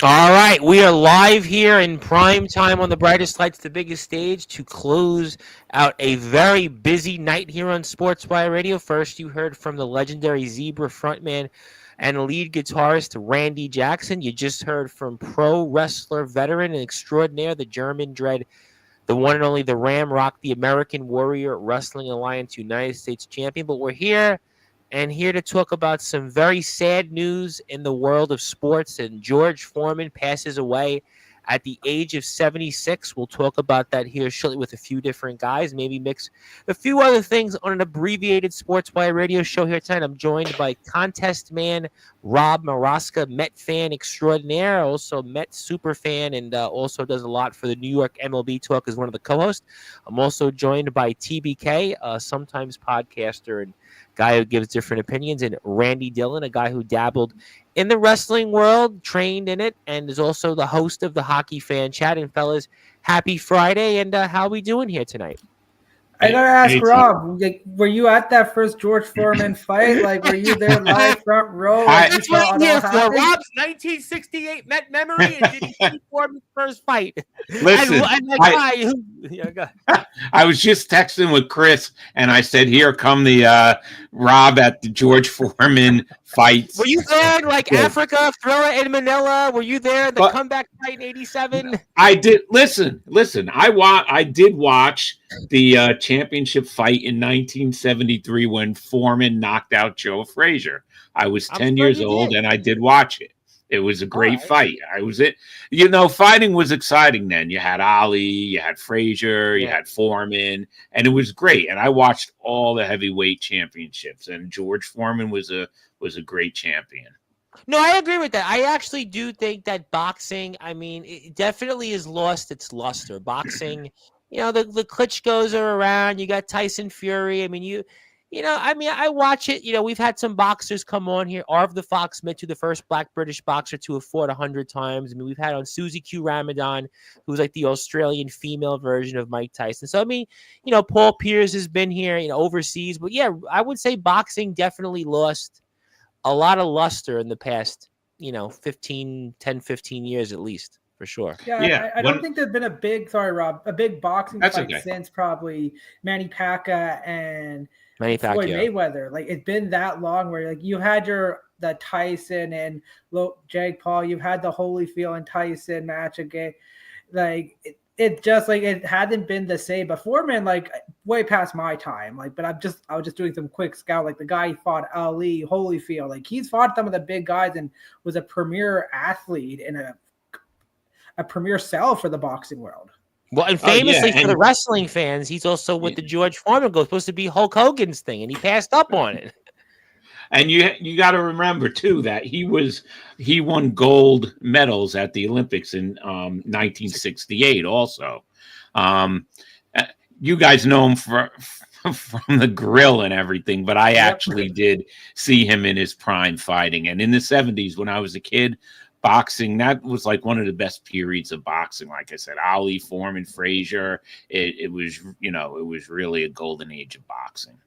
All right, we are live here in prime time on the brightest lights, the biggest stage, to close out a very busy night here on Sportswire Radio. First, you heard from the legendary Zebra frontman and lead guitarist Randy Jackson. You just heard from pro wrestler, veteran, and extraordinaire, the German Dread, the one and only the Ram Rock, the American Warrior Wrestling Alliance United States champion. But we're here to talk about some very sad news in the world of sports. And George Foreman passes away at the age of 76. We'll talk about that here shortly with a few different guys, maybe mix a few other things on an abbreviated Sports Wire Radio show here tonight. I'm joined by contest man Rob Maraska, Met fan extraordinaire, also Met super fan, and also does a lot for the New York MLB Talk as one of the co-hosts. I'm also joined by TBK, sometimes podcaster and guy who gives different opinions, and Randy Dillon, a guy who dabbled in the wrestling world, trained in it, and is also the host of the Hockey Fan Chat. And fellas, happy Friday, and how we doing here tonight? I gotta ask Rob, like, were you at that first George Foreman fight? Like, were you there live front row? That's what I'm here for. Rob's 1968 Met memory, and did he see Foreman's first fight? Listen, I was just texting with Chris, and I said, "Here come the Rob at the George Foreman fights." Were you there, like Africa, Thriller in Manila? Were you there? The comeback fight in '87. I did. Listen. I did watch the championship fight in 1973 when Foreman knocked out Joe Frazier. I was 10 years old, and I did watch it. It was a great fight. Fighting was exciting then. You had Ali, you had Frazier, you had Foreman, and it was great. And I watched all the heavyweight championships, and George Foreman was a great champion. No, I agree with that. I actually do think that boxing, it definitely has lost its luster. Boxing, the Klitschko's are around. You got Tyson Fury. I watch it. We've had some boxers come on here. Arv the Fox Mitchell, the first Black British boxer to have fought 100 times. We've had on Susie Q Ramadan, who's like the Australian female version of Mike Tyson. So, Paul Pierce has been here, overseas. But, yeah, I would say boxing definitely lost a lot of luster in the past, 15 years at least. For sure. Yeah. I don't think there's been a big boxing fight since probably Manny Pacquiao and Floyd Mayweather. Like, it's been that long where like you had the Tyson and Jake Paul, you've had the Holyfield and Tyson match again. Like it just like it hadn't been the same. But Foreman, like, way past my time. Like, but I was just doing some quick scout. Like the guy he fought Ali, Holyfield, like he's fought some of the big guys and was a premier athlete in a premier sell for the boxing world. Well, and famously for the wrestling fans, he's also with the George Foreman goal, supposed to be Hulk Hogan's thing, and he passed up on it. And you got to remember too that he won gold medals at the Olympics in 1968. Also, you guys know him from the grill and everything, but I actually did see him in his prime fighting, and in the 70s when I was a kid. Boxing, that was like one of the best periods of boxing. Like I said, Ali, Foreman, Frazier. It was really a golden age of boxing.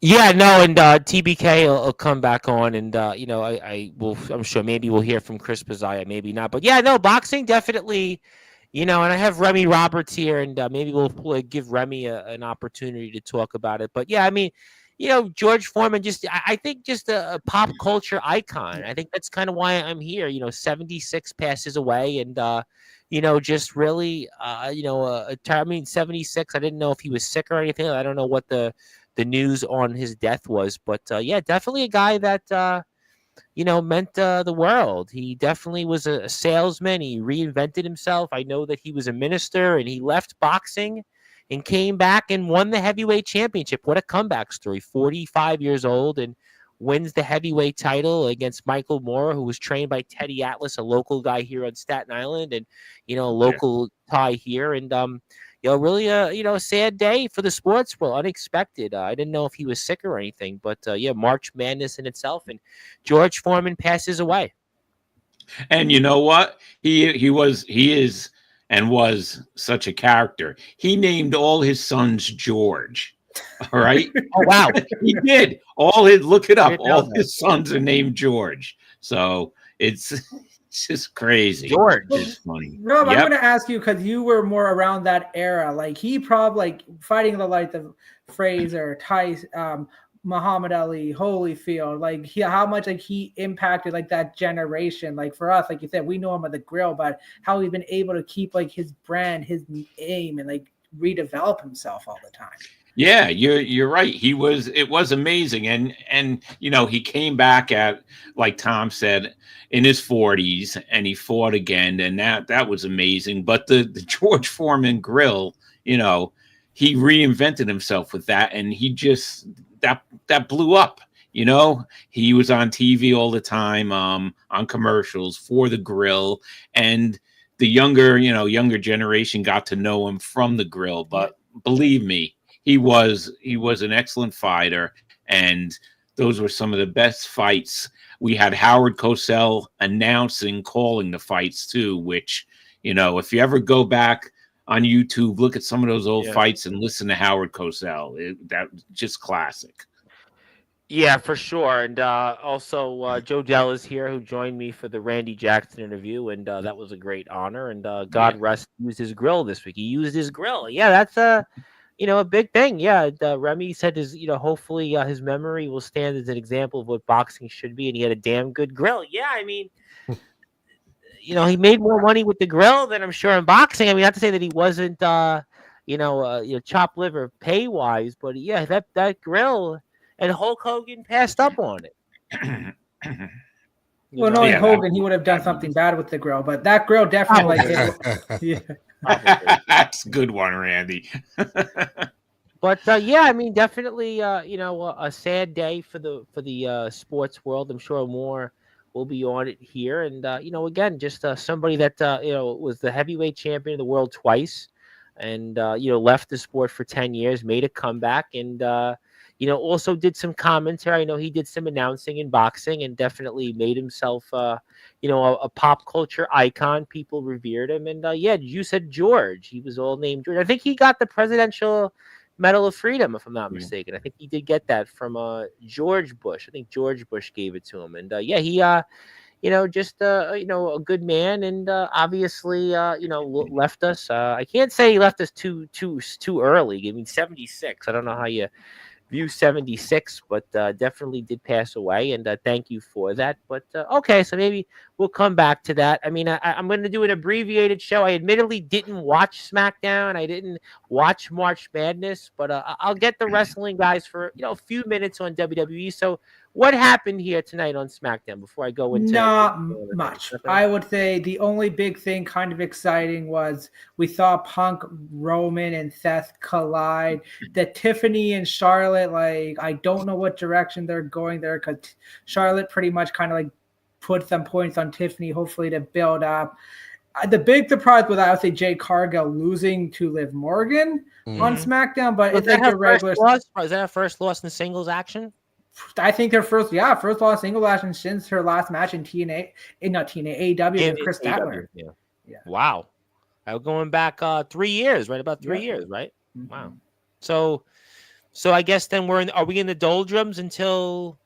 Yeah, no, and TBK will come back on, and I'm sure maybe we'll hear from Chris Pizzaia, maybe not, but yeah, no, boxing definitely, and I have Remy Roberts here, and maybe we'll give Remy an opportunity to talk about it. But yeah, George Foreman, I think just a pop culture icon. I think that's kind of why I'm here. 76 passes away, and just really, 76. I didn't know if he was sick or anything. I don't know what the news on his death was, but yeah, definitely a guy that meant the world. He definitely was a salesman. He reinvented himself. I know that he was a minister, and he left boxing and came back and won the heavyweight championship. What a comeback story. 45 years old and wins the heavyweight title against Michael Moore, who was trained by Teddy Atlas, a local guy here on Staten Island, and, a local tie here. And, really a sad day for the sports world. Unexpected. I didn't know if he was sick or anything, but March Madness in itself. And George Foreman passes away. And you know what? He is and was such a character. He named all his sons George. All right. Oh, wow. He did. Look it up. All his sons are named George. So It's just crazy. George. It's funny. Rob, I'm going to ask you, because you were more around that era. Like, he probably, like, fighting the likes of Fraser, Tyson, Muhammad Ali, Holyfield, like, how much, like, he impacted, like, that generation. Like, for us, like you said, we know him at the grill, but how he's been able to keep, like, his brand, his aim, and, like, redevelop himself all the time. Yeah, you're right. It was amazing. And you know, he came back at, like Tom said, in his 40s, and he fought again, and that was amazing. But the George Foreman grill, you know, he reinvented himself with that, and he just that blew up. You know, he was on TV all the time, on commercials for the grill, and the younger generation got to know him from the grill. But believe me, he was an excellent fighter, and those were some of the best fights. We had Howard Cosell calling the fights too, which, you know, if you ever go back on YouTube, look at some of those old fights and listen to Howard Cosell. That just classic. Yeah, for sure. And also Joe Dell is here, who joined me for the Randy Jackson interview, and that was a great honor. And God rest, used his grill this week. He used his grill. Yeah, that's a big thing. Yeah, Remy said hopefully his memory will stand as an example of what boxing should be, and he had a damn good grill. Yeah, I mean, he made more money with the grill than I'm sure in boxing. I mean, not to say that he wasn't, chopped liver pay wise, but yeah, that grill. And Hulk Hogan passed up on it. Well, knowing Hogan, he would have done something bad with the grill, but that grill definitely That's a good one, Randy. But I mean, definitely, a sad day for the sports world. I'm sure more will be on it here, and again, just somebody that was the heavyweight champion of the world twice, and left the sport for 10 years, made a comeback, and also did some commentary. I know he did some announcing in boxing, and definitely made himself, a pop culture icon. People revered him. And you said George. He was all named George. I think he got the Presidential Medal of Freedom, if I'm not mistaken. I think he did get that from George Bush. I think George Bush gave it to him. And he, just a good man, and obviously, left us. I can't say he left us too early. I mean, 76. I don't know how you view 76, but definitely did pass away, and thank you for that. But okay, so maybe we'll come back to that. I mean, I'm going to do an abbreviated show. I admittedly didn't watch SmackDown. I didn't watch March Madness, but I'll get the wrestling guys for a few minutes on WWE. So what happened here tonight on SmackDown before I go into not much? I would say the only big thing kind of exciting was we saw Punk, Roman, and Seth collide. The Tiffany and Charlotte, like, I don't know what direction they're going there, because Charlotte pretty much kind of like put some points on Tiffany, hopefully to build up. The big surprise was, I would say, Jade Cargill losing to Liv Morgan on SmackDown, but it's like the regular. Is that her first loss in singles action? I think their first loss single action since her last match in AEW with Chris Statler. Yeah. Wow. Going back 3 years, right? About 3 years, right? Mm-hmm. Wow. So I guess then are we in the doldrums until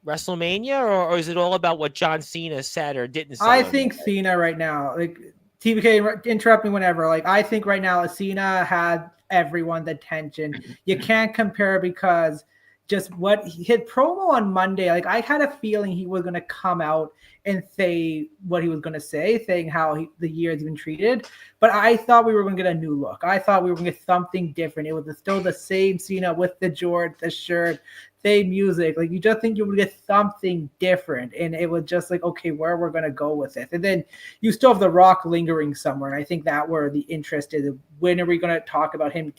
WrestleMania, or is it all about what John Cena said or didn't say? I think Cena right now, like, TBK, interrupt me whenever. Like, I think right now Cena had everyone's attention. You can't compare, because just what his promo on Monday, like, I had a feeling he was going to come out and say what he was going to say, saying how the year has been treated. But I thought we were going to get a new look. I thought we were going to get something different. It was still the same Cena with the George, the shirt, same music. Like, you just think you would get something different. And it was just like, okay, where we're going to go with it. And then you still have The Rock lingering somewhere. And I think that where the interest is. When are we going to talk about him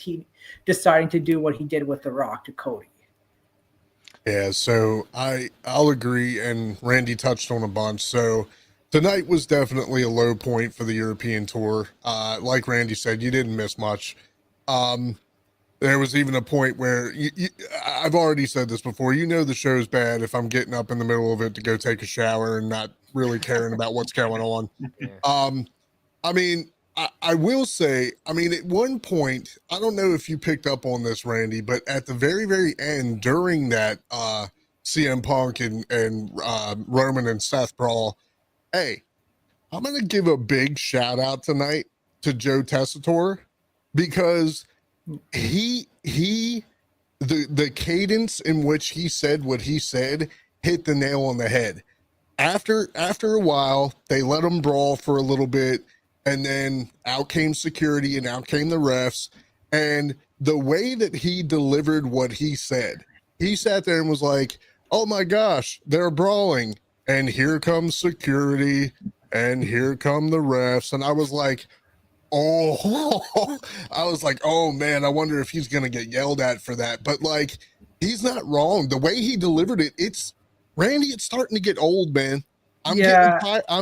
deciding to do what he did with The Rock to Cody? Yeah, so I'll agree, and Randy touched on a bunch. So tonight was definitely a low point for the European tour. Like Randy said, you didn't miss much. There was even a point where I've already said this before. The show's bad if I'm getting up in the middle of it to go take a shower and not really caring about what's going on. Yeah. I mean, I will say, I mean, at one point, I don't know if you picked up on this, Randy, but at the very, very end, during that CM Punk and Roman and Seth brawl, Hey, I'm going to give a big shout out tonight to Joe Tessitore, because the cadence in which he said what he said hit the nail on the head. After a while, they let him brawl for a little bit, and then out came security and out came the refs. And the way that he delivered what he said, he sat there and was like, oh my gosh, they're brawling. And here comes security, and here come the refs. And I was like, oh man, I wonder if he's going to get yelled at for that. But like, he's not wrong. The way he delivered it, it's starting to get old, man. I'm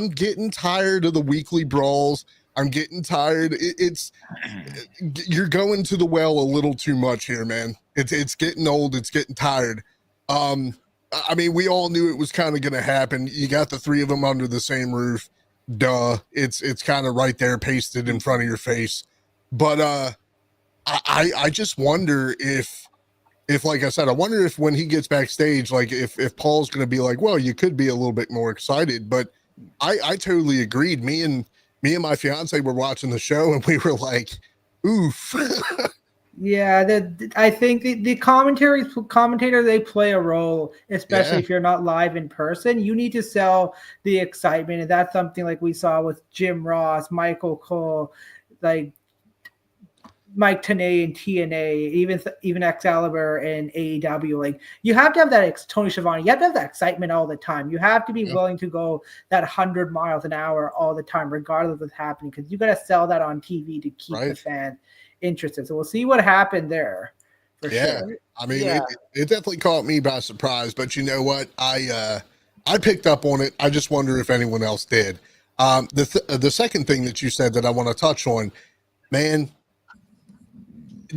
getting tired of the weekly brawls. I'm getting tired. You're going to the well a little too much here, man. It's getting old. It's getting tired. I mean, we all knew it was kind of going to happen. You got the three of them under the same roof. Duh. It's kind of right there, pasted in front of your face. But I just wonder if like I said, I wonder if when he gets backstage, like if Paul's going to be like, well, you could be a little bit more excited. But I totally agreed. Me and my fiance were watching the show, and we were like, oof. Yeah, I think the commentator, they play a role, especially if you're not live in person. You need to sell the excitement, and that's something like we saw with Jim Ross, Michael Cole, like Mike Tenay and TNA, even Excalibur and AEW. Like, you have to have that Tony Schiavone. You have to have that excitement all the time. You have to be willing to go that 100 miles an hour all the time, regardless of what's happening, because you got to sell that on TV to keep the fan interested. So we'll see what happened there. For sure. I mean, it definitely caught me by surprise, but you know what? I picked up on it. I just wonder if anyone else did. The second thing that you said that I want to touch on, man,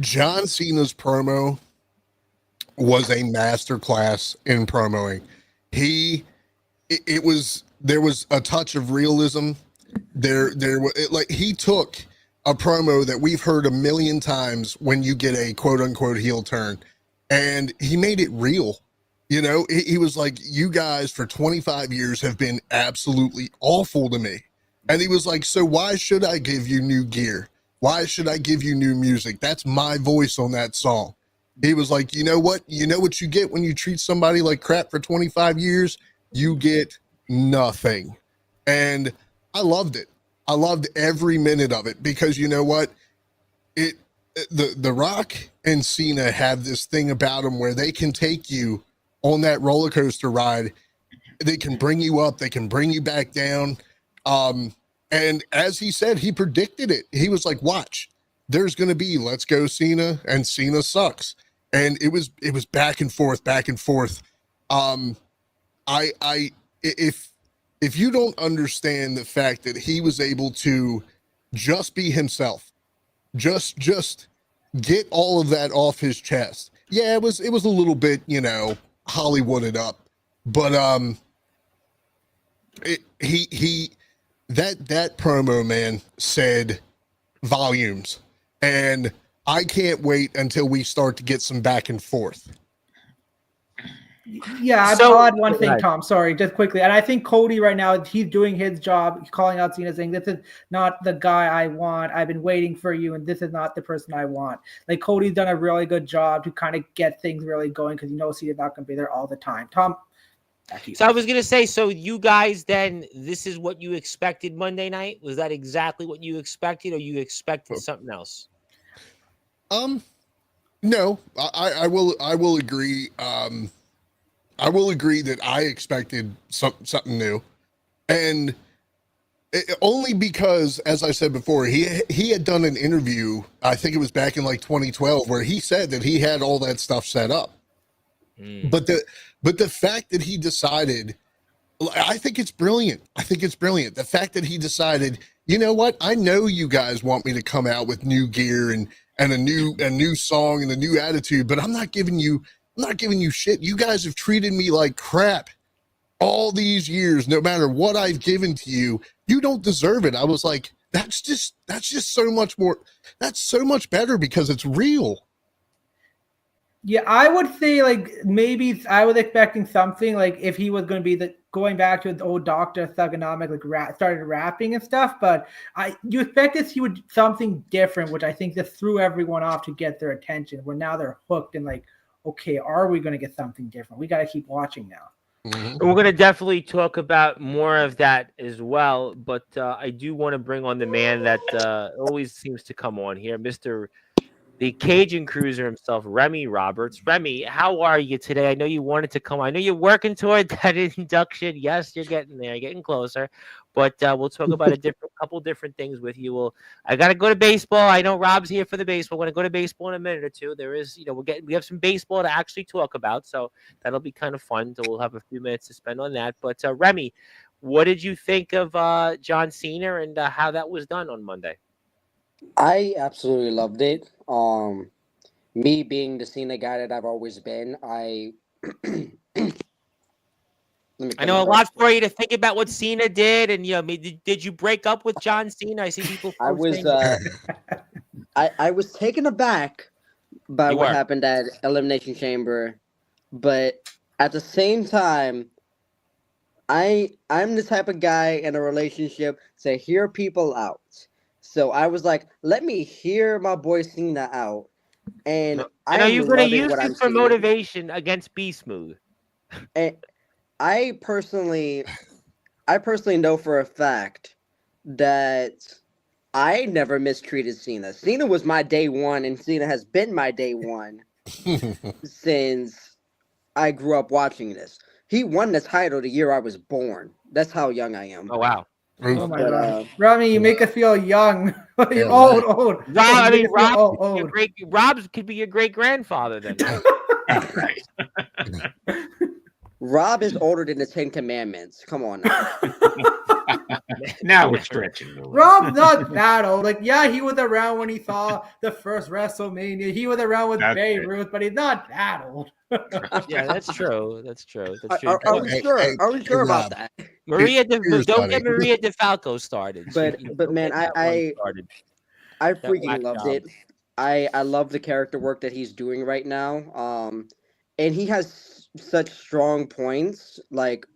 John Cena's promo was a masterclass in promoing. There was a touch of realism. He took a promo that we've heard a million times when you get a quote unquote heel turn, and he made it real. You know, he was like, you guys for 25 years have been absolutely awful to me. And he was like, so why should I give you new gear? Why should I give you new music? That's my voice on that song. He was like, you know what? You know what you get when you treat somebody like crap for 25 years? You get nothing. And I loved it. I loved every minute of it, because you know what? The Rock and Cena have this thing about them where they can take you on that roller coaster ride. They can bring you up. They can bring you back down. And as he said, he predicted it. He was like, watch, there's going to be let's go Cena, and Cena sucks. And it was back and forth. If you don't understand the fact that he was able to just be himself, just get all of that off his chest. Yeah, it was a little bit, you know, Hollywooded up, but that promo, man, said volumes, and I can't wait until we start to get some back and forth. Yeah, I'll add one thing, Tom. Sorry, just quickly. And I think Cody right now, he's doing his job. He's calling out Cena, saying, this is not the guy I want. I've been waiting for you, and this is not the person I want. Like, Cody's done a really good job to kind of get things really going, because you know Cena's not going to be there all the time. Tom? So I was going to say, so you guys then, this is what you expected Monday night? Was that exactly what you expected, or you expected something else? No, I will agree. I will agree that I expected something new, and only because, as I said before, he had done an interview, I think it was back in like 2012, where he said that he had all that stuff set up. But the fact that he decided, I think it's brilliant. The fact that he decided, you know what? I know you guys want me to come out with new gear and a new song and a new attitude, but I'm not giving you shit. You guys have treated me like crap all these years. No matter what I've given to you, you don't deserve it. I was like, that's just so much more. That's so much better because it's real. Yeah, I would say, like, maybe I was expecting something like if he was going to be going back to the old Dr. Thugonomic, like started rapping and stuff. But you expected he would something different, which I think just threw everyone off to get their attention. Where now they're hooked and like, okay, are we going to get something different? We got to keep watching now. Mm-hmm. We're going to definitely talk about more of that as well. But I do want to bring on the man that always seems to come on here, the Cajun Cruiser himself, Remy Roberts. Remy, how are you today? I know you wanted to come. I know you're working toward that induction. Yes, you're getting there, getting closer. But we'll talk about couple different things with you. I got to go to baseball. I know Rob's here for the baseball. We're going to go to baseball in a minute or two. There is, we have some baseball to actually talk about, so that'll be kind of fun. So we'll have a few minutes to spend on that. But Remy, what did you think of John Cena and how that was done on Monday? I absolutely loved it. Me being the Cena guy that I've always been, I know a lot for you to think about what Cena did, and did you break up with John Cena? I see people. I was taken aback by what happened at Elimination Chamber, but at the same time, I'm the type of guy in a relationship to hear people out. So I was like, let me hear my boy Cena out. And I know you're going to use this for motivation against Be Smooth. And I personally know for a fact that I never mistreated Cena. Cena was my day one, and Cena has been my day one since I grew up watching this. He won the title the year I was born. That's how young I am. Oh, wow. Oh my God, Rami, you make us feel young. You're old. Rob, Rob could be your great grandfather then. Right. Rob is older than the 10 Commandments. Come on now. Now we're stretching. Rob's not that old. Like, yeah, he was around when he saw the first WrestleMania. He was around with Babe Ruth, but he's not that old. Yeah, that's true. That's true. Are we sure? Are we sure about that? Don't get Maria DeFalco started. But man, I freaking loved it. I love the character work that he's doing right now. And he has such strong points. Like,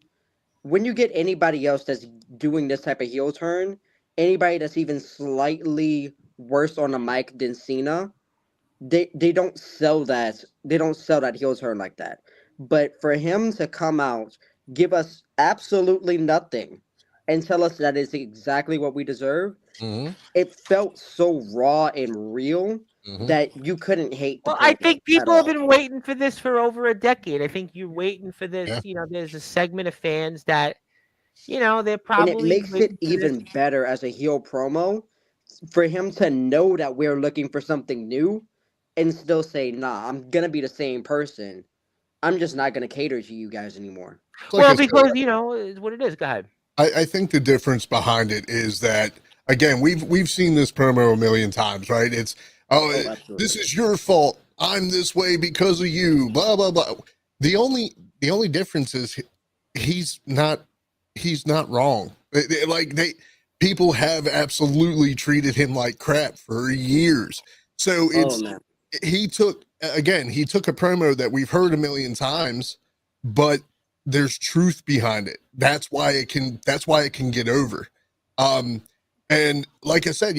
when you get anybody else that's doing this type of heel turn, anybody that's even slightly worse on the mic than Cena, they don't sell that. They don't sell that heel turn like that. But for him to come out, give us absolutely nothing, and tell us that is exactly what we deserve, it felt so raw and real that you couldn't hate. Well, I think people have been waiting for this for over a decade. I think you're waiting for this. Yeah. There's a segment of fans that, they're probably. And it makes it even better as a heel promo for him to know that we're looking for something new and still say, nah, I'm going to be the same person. I'm just not going to cater to you guys anymore. Well, because, it's what it is. Go ahead. I think the difference behind it is that, again, we've seen this promo a million times, right? It's, this is your fault. I'm this way because of you, blah, blah, blah. The only difference is he's not wrong. People have absolutely treated him like crap for years. So he took a promo that we've heard a million times, but there's truth behind it. That's why it can get over. And like I said,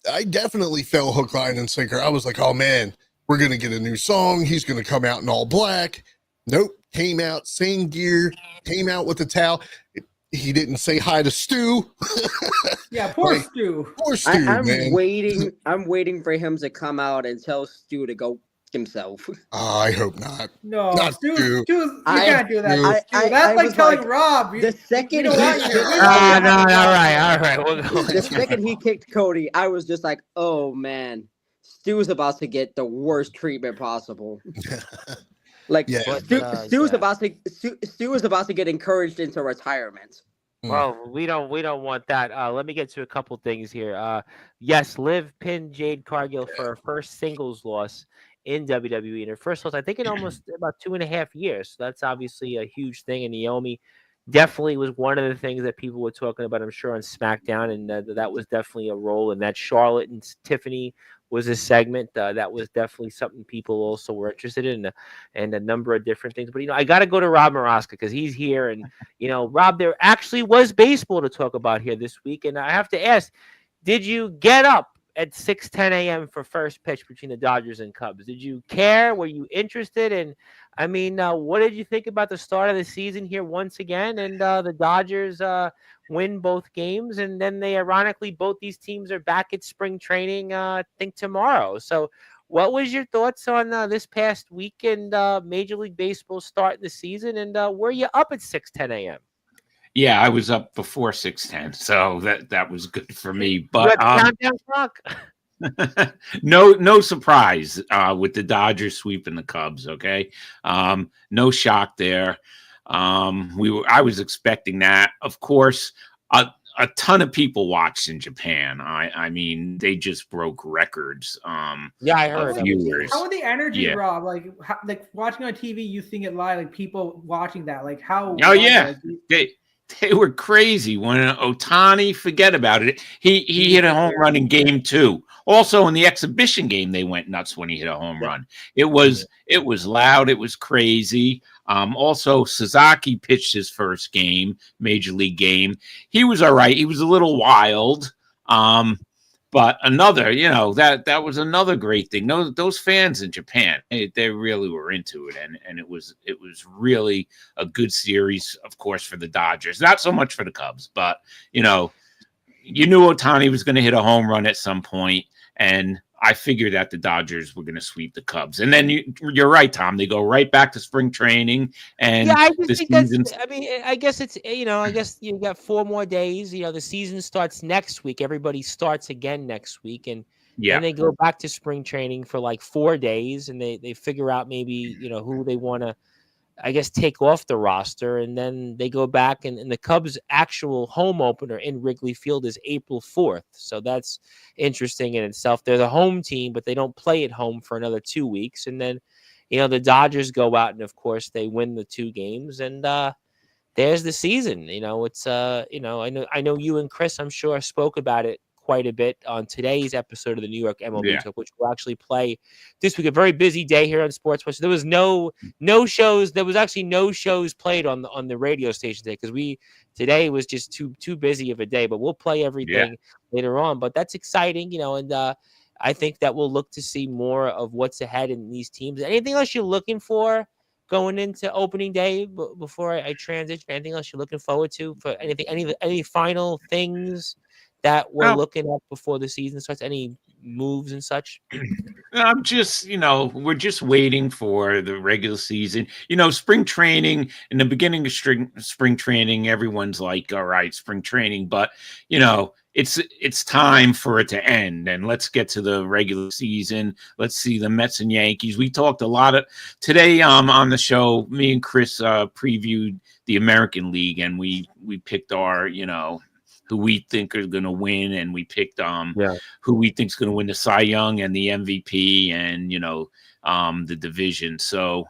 I definitely fell hook, line, and sinker. I was like, oh man, we're going to get a new song. He's going to come out in all black. Nope. Came out, same gear, came out with a towel. He didn't say hi to Stu. Yeah, poor Stu. Poor Stu, man. I'm waiting for him to come out and tell Stu to go himself. I hope not. No, not Stu. You can't do that. That's like telling Rob. The second all right. We'll go. The second he kicked Cody, I was just like, oh man, Stu's about to get the worst treatment possible. Stu is about to get encouraged into retirement. Well, we don't want that. Let me get to a couple things here. Yes, Liv pinned Jade Cargill for her first singles loss in WWE, and her first loss, I think, in almost about 2.5 years. So that's obviously a huge thing. And Naomi definitely was one of the things that people were talking about, I'm sure, on SmackDown, and that was definitely a role in that. Charlotte and Tiffany was a segment that was definitely something people also were interested in, and a number of different things. But I got to go to Rob Maraska because he's here, and Rob, there actually was baseball to talk about here this week, and I have to ask, did you get up at 6:10 a.m. for first pitch between the Dodgers and Cubs? Did you care? Were you interested? And I mean, what did you think about the start of the season here once again? And the Dodgers win both games, and then ironically, both these teams are back at spring training, I think tomorrow. So what was your thoughts on this past weekend, Major League Baseball starting the season? And were you up at 6:10 a.m.? Yeah, I was up before 6:10, so that was good for me. But countdown clock. no surprise with the Dodgers sweeping the Cubs. Okay, no shock there. I was expecting that. Of course, a ton of people watched in Japan. I mean, they just broke records. Yeah, I heard. Viewers. How was the energy, Rob? Like watching on TV, you seeing it live, like people watching that, like how? Oh yeah, they were crazy when Ohtani, forget about it. He hit a home run in game 2. Also in the exhibition game, they went nuts when he hit a home run. It was loud. It was crazy. Also, Sasaki pitched his first major league game. He was all right. He was a little wild. But another, that was another great thing. Those fans in Japan, they really were into it, and it was really a good series, of course, for the Dodgers. Not so much for the Cubs, but you knew Ohtani was going to hit a home run at some point, and I figured that the Dodgers were going to sweep the Cubs. And then you're right, Tom. They go right back to spring training, and I just think that's. I mean, I guess it's I guess you got 4 more days. The season starts next week. Everybody starts again next week, and then they go back to spring training for like 4 days, and they figure out maybe who they want to, I guess, take off the roster, and then they go back, and the Cubs' actual home opener in Wrigley Field is April 4th. So that's interesting in itself. They're the home team, but they don't play at home for another 2 weeks. And then, the Dodgers go out, and of course they win the 2 games, and there's the season. It's I know you and Chris, I'm sure, spoke about it quite a bit on today's episode of the New York MLB Talk, which will actually play this week. A very busy day here on Sportswire. So there was no shows. There was actually no shows played on the radio station today because today was just too busy of a day. But we'll play everything later on. But that's exciting, and I think that we'll look to see more of what's ahead in these teams. Anything else you're looking for going into opening day before I transition? Anything else you're looking forward to for anything? Any final things that we're looking at before the season starts? Any moves and such? I'm just, we're just waiting for the regular season. Spring training, in the beginning of spring training, everyone's like, all right, spring training. But, it's time for it to end. And let's get to the regular season. Let's see the Mets and Yankees. We talked a lot today on the show. Me and Chris previewed the American League, and we picked our, who we think are going to win, and we picked who we think is going to win the Cy Young and the MVP, and the division. So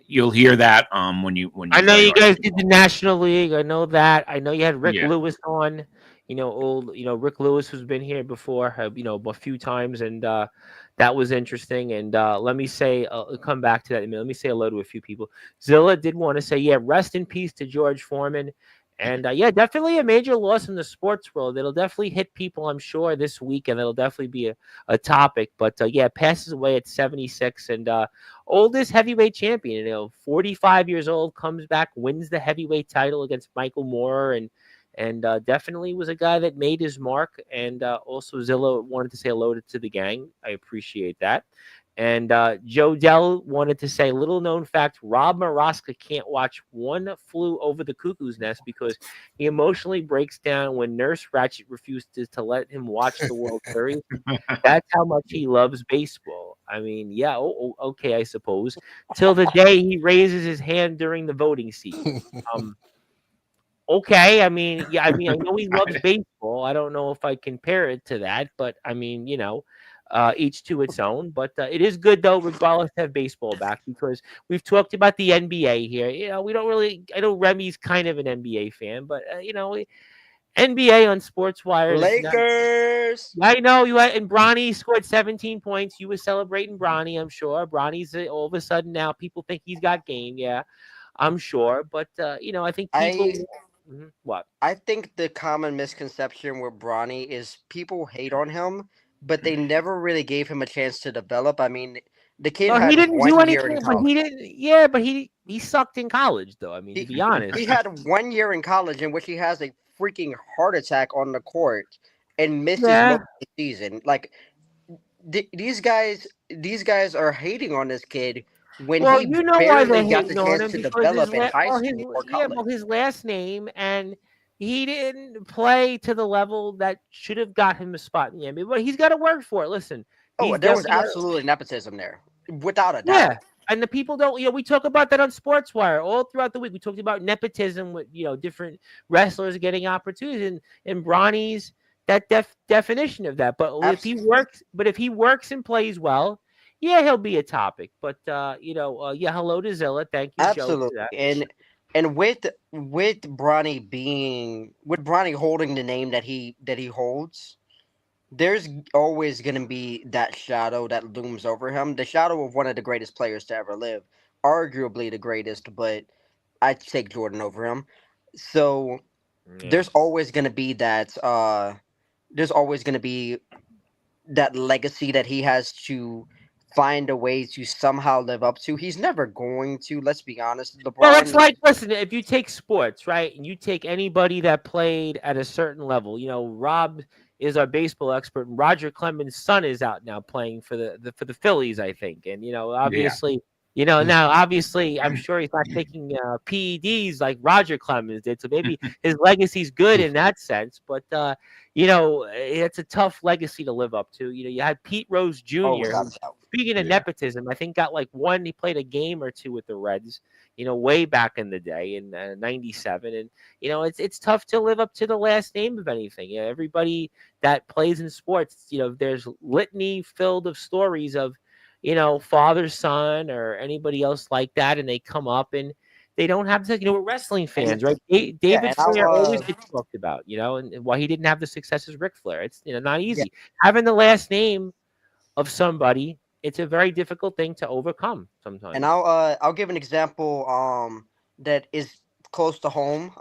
you'll hear that when you. I know you guys did the National League. I know that. I know you had Rick Lewis on. Old Rick Lewis, who's been here before, a few times, and that was interesting. And let me say, I'll come back to that in a minute. Let me say hello to a few people. Zilla did want to say, rest in peace to George Foreman. And definitely a major loss in the sports world. It'll definitely hit people, I'm sure, this week, and it'll definitely be a topic. But passes away at 76, and oldest heavyweight champion. 45 years old, comes back, wins the heavyweight title against Michael Moorer, and definitely was a guy that made his mark. And also Zilla wanted to say hello to the gang. I appreciate that. And Joe Dell wanted to say, little known fact, Rob Maraska can't watch One Flew Over the Cuckoo's Nest because he emotionally breaks down when Nurse Ratched refuses to let him watch the World Series. That's how much he loves baseball. I mean, okay, I suppose. Till the day he raises his hand during the voting season. Okay, I mean, I know he loves baseball. I don't know if I compare it to that, but I mean, each to its own. But it is good, though, regardless, to have baseball back, because we've talked about the NBA here. We don't really. I know Remy's kind of an NBA fan, but NBA on Sportswire. Lakers. I know you had, and Bronny scored 17 points. You were celebrating Bronny, I'm sure. Bronny's all of a sudden now people think he's got game. Yeah, I'm sure. But I think people. What? I think the common misconception with Bronny is people hate on him, but they never really gave him a chance to develop. I mean, the kid had he didn't 1 do year anything, in college. but he didn't. Yeah, but he sucked in college, though. I mean, to be honest, he had 1 year in college in which he has a freaking heart attack on the court and misses most of the season. Like these guys are hating on this kid when he barely got the chance to develop in high school or college. Yeah, his last name, and he didn't play to the level that should have got him a spot in the NBA. But he's got to work for it. Listen. There was absolutely nepotism there, without a doubt. Yeah, and the people don't. We talk about that on Sportswire all throughout the week. We talked about nepotism with different wrestlers getting opportunities, and Bronny's that definition of that. But if he works and plays well, yeah, he'll be a topic. But hello to Zilla. Thank you, absolutely. Joe, for that. And with Bronny holding the name that he holds, there's always going to be that shadow that looms over him. The shadow of one of the greatest players to ever live, arguably the greatest, but I'd take Jordan over him. So there's always going to be that. There's always going to be that legacy that he has to find a way to somehow live up to. He's never going to. Let's be honest. Well, it's like, listen, if you take sports, right, and you take anybody that played at a certain level, Rob is our baseball expert, and Roger Clemens' son is out now playing for the Phillies, I think. And obviously, now obviously, I'm sure he's not taking PEDs like Roger Clemens did, so maybe his legacy's good in that sense. But it's a tough legacy to live up to. You had Pete Rose Jr. Speaking of nepotism, I think got he played a game or two with the Reds, way back in the day in '97. And, it's tough to live up to the last name of anything. Everybody that plays in sports, there's litany filled of stories of, father, son, or anybody else like that. And they come up and they don't have to, we're wrestling fans, right? David Flair always gets talked about, and why he didn't have the success as Ric Flair. It's, not easy. Having the last name of somebody, it's a very difficult thing to overcome sometimes. And I'll give an example that is close to home.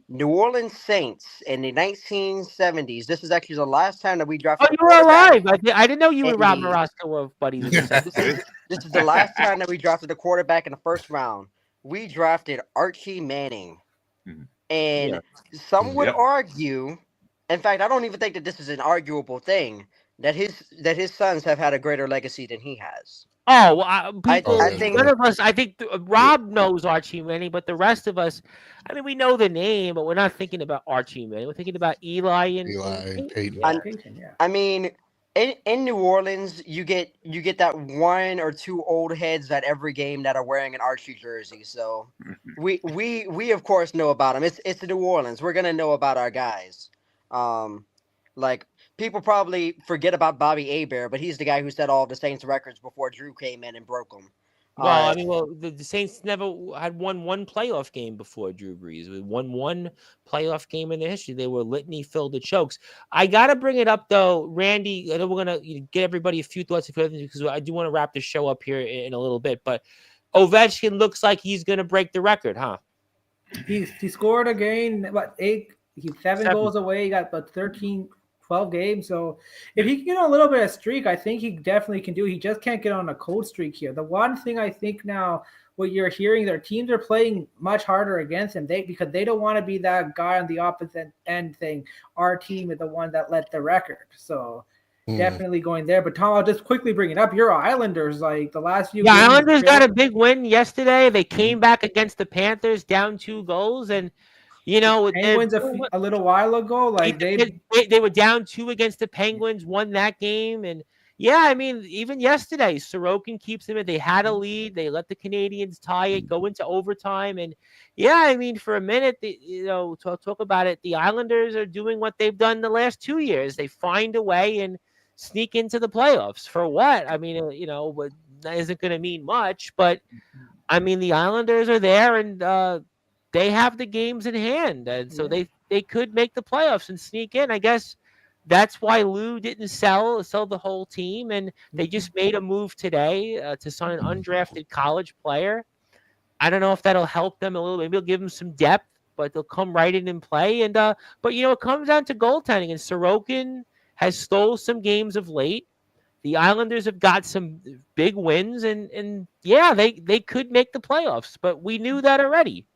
New Orleans Saints in the 1970s. This is actually the last time that we drafted. Oh, you were alive! I didn't know you and Rob Morosco were buddies. This is the last time that we drafted a quarterback in the first round. We drafted Archie Manning, and some would argue. In fact, I don't even think that this is an arguable thing. That his sons have had a greater legacy than he has. Oh, well, I think none of us. I think Rob knows Archie Manning, but the rest of us, I mean, we know the name, but we're not thinking about Archie Manning. We're thinking about Eli and Peyton. I mean, in New Orleans, you get that one or two old heads at every game that are wearing an Archie jersey. So we of course know about them. It's New Orleans. We're gonna know about our guys. People probably forget about Bobby Hebert, but he's the guy who set all the Saints records before Drew came in and broke them. Well, the Saints never had won one playoff game before Drew Brees. We won one playoff game in their history. They were litany filled with chokes. I got to bring it up, though, Randy. I know we're going to get everybody a few thoughts because I do want to wrap the show up here in a little bit. But Ovechkin looks like he's going to break the record, huh? He scored again, he's seven goals away. He got about 12 games. So if he can get on a little bit of streak, I think he definitely can do. He just can't get on a cold streak here. The one thing I think now, what you're hearing, their teams are playing much harder against him because they don't want to be that guy on the opposite end saying our team is the one that led the record. So definitely going there. But Tom, I'll just quickly bring it up. Your Islanders, the last few games. Islanders got a big win yesterday. They came back against the Panthers down 2 goals, and Penguins a little while ago, they were down 2 against the Penguins, won that game, and even yesterday, Sorokin keeps them in. They had a lead, they let the Canadians tie it, go into overtime, and for a minute, talk about it. The Islanders are doing what they've done the last 2 years. They find a way and sneak into the playoffs. For what? But that isn't going to mean much. But the Islanders are there and. They have the games in hand, and so they could make the playoffs and sneak in. I guess that's why Lou didn't sell the whole team, and they just made a move today to sign an undrafted college player. I don't know if that'll help them a little. Maybe it'll give them some depth, but they'll come right in and play. And but it comes down to goaltending, and Sorokin has stole some games of late. The Islanders have got some big wins, and yeah, they could make the playoffs, but we knew that already.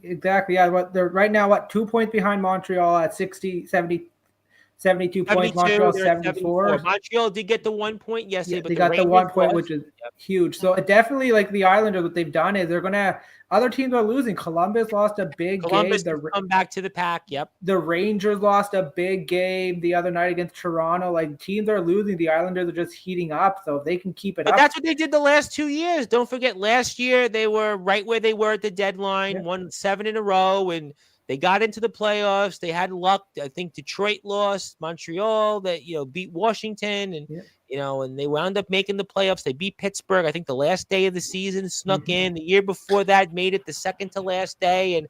Exactly. Yeah. They're right now 2 points behind Montreal at 72 points. Montreal 74. Montreal did get the 1 point yesterday, but they got the 1 point, which is huge. So it definitely, like the Islanders, what they've done is they're gonna. Other teams are losing. Columbus lost a big game. Come back to the pack. Yep. The Rangers lost a big game the other night against Toronto. Like teams are losing. The Islanders are just heating up. So if they can keep it up. But that's what they did the last 2 years. Don't forget, last year they were right where they were at the deadline, won 7 in a row, and they got into the playoffs. They had luck. I think Detroit lost, Montreal that beat Washington, and and they wound up making the playoffs. They beat Pittsburgh. I think the last day of the season, snuck in. The year before that, made it the second to last day, and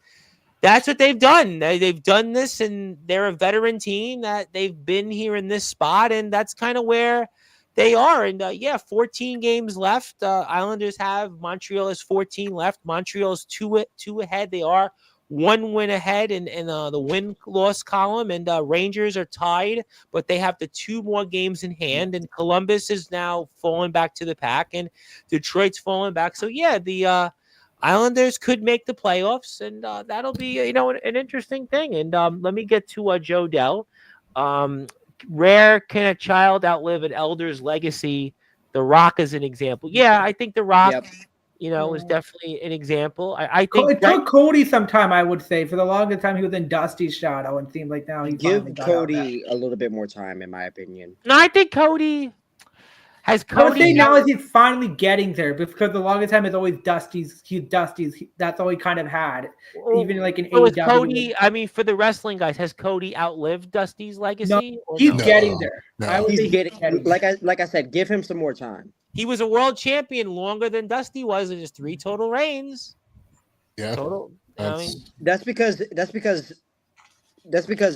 that's what they've done. They've done this, and they're a veteran team that they've been here in this spot, and that's kind of where they are. And 14 games left. Islanders have. Montreal has 14 left. Montreal's two ahead. They are 1 win ahead in the win-loss column, and Rangers are tied, but they have the 2 more games in hand, and Columbus is now falling back to the pack, and Detroit's falling back. So, the Islanders could make the playoffs, and that'll be, an interesting thing. And let me get to Joe Dell. Rare can a child outlive an elder's legacy? The Rock is an example. Yeah, I think The Rock... Yep. Was definitely an example. I think it took Cody some time, I would say. For the longest time, he was in Dusty's shadow, and seemed like now he give Cody a little bit more time, in my opinion. No, I think Cody has. I would say now is he's finally getting there, because the longest time it's always Dusty's. That's all he kind of had, even like in AEW. Cody, I mean, for the wrestling guys, has Cody outlived Dusty's legacy? No, he's getting there. No. I would say getting. Like I said, give him some more time. He was a world champion longer than Dusty was in his 3 total reigns. Yeah, total. That's because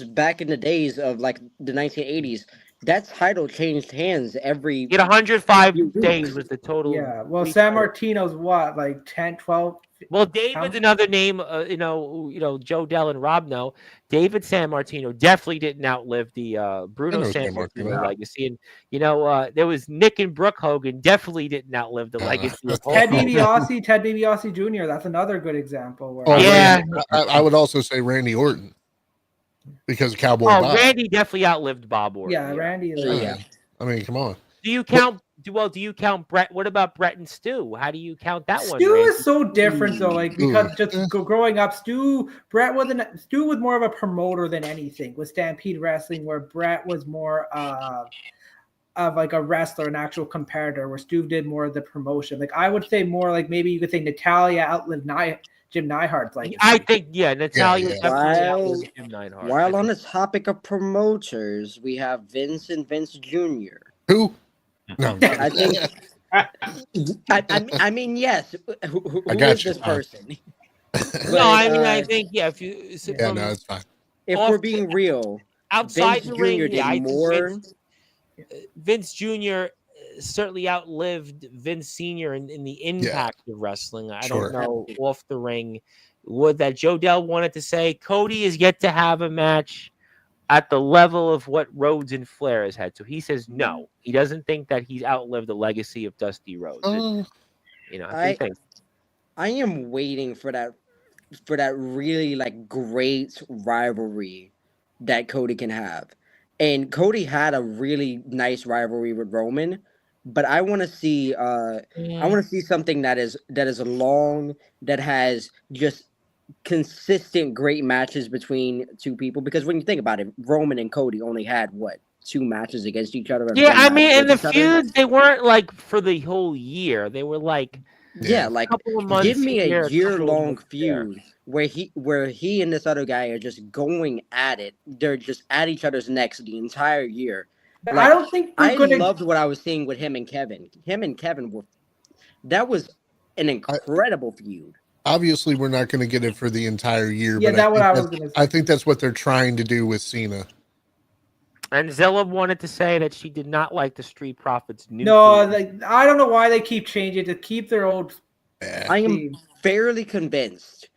back in the days of like the 1980s, that title changed hands every. 105 days was the total. Yeah. Well, San Martino's what, like 10, 12. Well, David's another name. Joe Dell and Rob know. David San Martino definitely didn't outlive the Bruno San Martino legacy, and there was Nick and Brooke Hogan definitely didn't outlive the legacy. Ted DiBiase Jr. That's another good example. I would also say Randy Orton, because of Cowboy Bob. Randy definitely outlived Bob Orton. Yeah, Randy is. Yeah. I mean, come on. Do you count? Do you count Brett? What about Brett and Stu? How do you count that one? Stu is so different, though. Like, because just growing up, Brett was more of a promoter than anything with Stampede Wrestling, where Brett was more of like a wrestler, an actual competitor, where Stu did more of the promotion. Like, I would say more like maybe you could say Natalia outlived Jim Neidhart's legacy. I think Natalia definitely Jim Neidhart. While on the topic of promoters, we have Vince and Vince Jr. Who? No, I think. I mean, yes. Who is this person? I think If you, no, it's fine. If we're being real, outside Vince the ring, Jr. did more. Vince Jr. certainly outlived Vince Sr. in the impact of wrestling. I don't know off the ring what that Joe Dell wanted to say. Cody is yet to have a match at the level of what Rhodes and Flair has had. So he says no. He doesn't think that he's outlived the legacy of Dusty Rhodes. I am waiting for that really like great rivalry that Cody can have. And Cody had a really nice rivalry with Roman, but I want to see something that is long, that has just consistent great matches between two people, because when you think about it, Roman and Cody only had 2 matches against each other. Yeah, I mean, in the feuds, they weren't like for the whole year. They were like like a couple of months. Give me a year-long feud where he and this other guy are just going at it. They're just at each other's necks the entire year. Like, I don't think loved what I was seeing with him and Kevin. That was an incredible feud. obviously we're not going to get it for the entire year. Yeah, but that's what I was going to say. I think that's what they're trying to do with Cena. And Zilla wanted to say that she did not like the Street Profits new. No, I don't know why they keep changing to keep their old. I am fairly convinced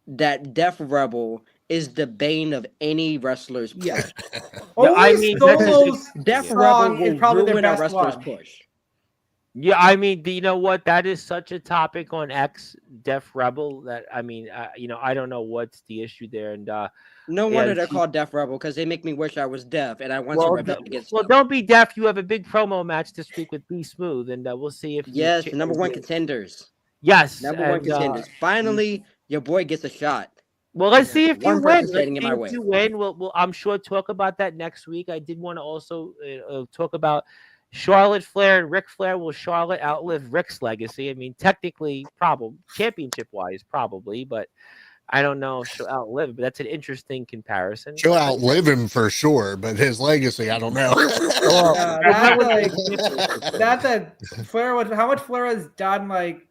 that Def Rebel is the bane of any wrestler's push. Yeah. I mean, Def Rebel will ruin a wrestler's push. Yeah, I mean, you know what? That is such a topic on X, Def Rebel. That I mean, I don't know what's the issue there, and no wonder they're called Def Rebel because they make me wish I was deaf, and I want to rebel against. Well, don't be deaf. You have a big promo match this week with Be Smooth, and we'll see if the number one contenders. Yes, number one contenders. Finally, your boy gets a shot. Well, let's see if you win. If you win, we'll I'm sure talk about that next week. I did want to also talk about Charlotte Flair and Ric Flair. Will Charlotte outlive Ric's legacy? I mean, technically, probably championship-wise, probably, but I don't know if she'll outlive. But that's an interesting comparison. She'll outlive him for sure, but his legacy, I don't know. That's a Flair. How much Flair has done? Like,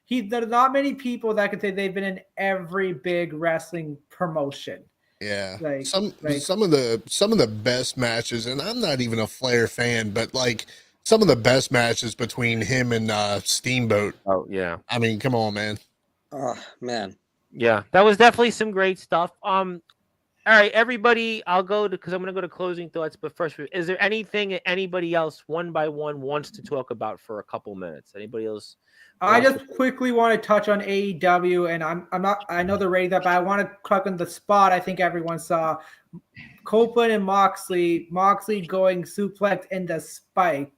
there's not many people that can say they've been in every big wrestling promotion. Yeah, some of the best matches, and I'm not even a Flair fan, but like some of the best matches between him and Steamboat. Oh yeah, I mean, come on, man. Oh man, yeah, that was definitely some great stuff. All right, everybody, I'll go because I'm going to go to closing thoughts. But first, is there anything that anybody else one by one wants to talk about for a couple minutes? Anybody else? I just quickly want to touch on AEW, and I'm not. I know the ratings up, but I want to click on the spot. I think everyone saw Copeland and Moxley going suplex in the spike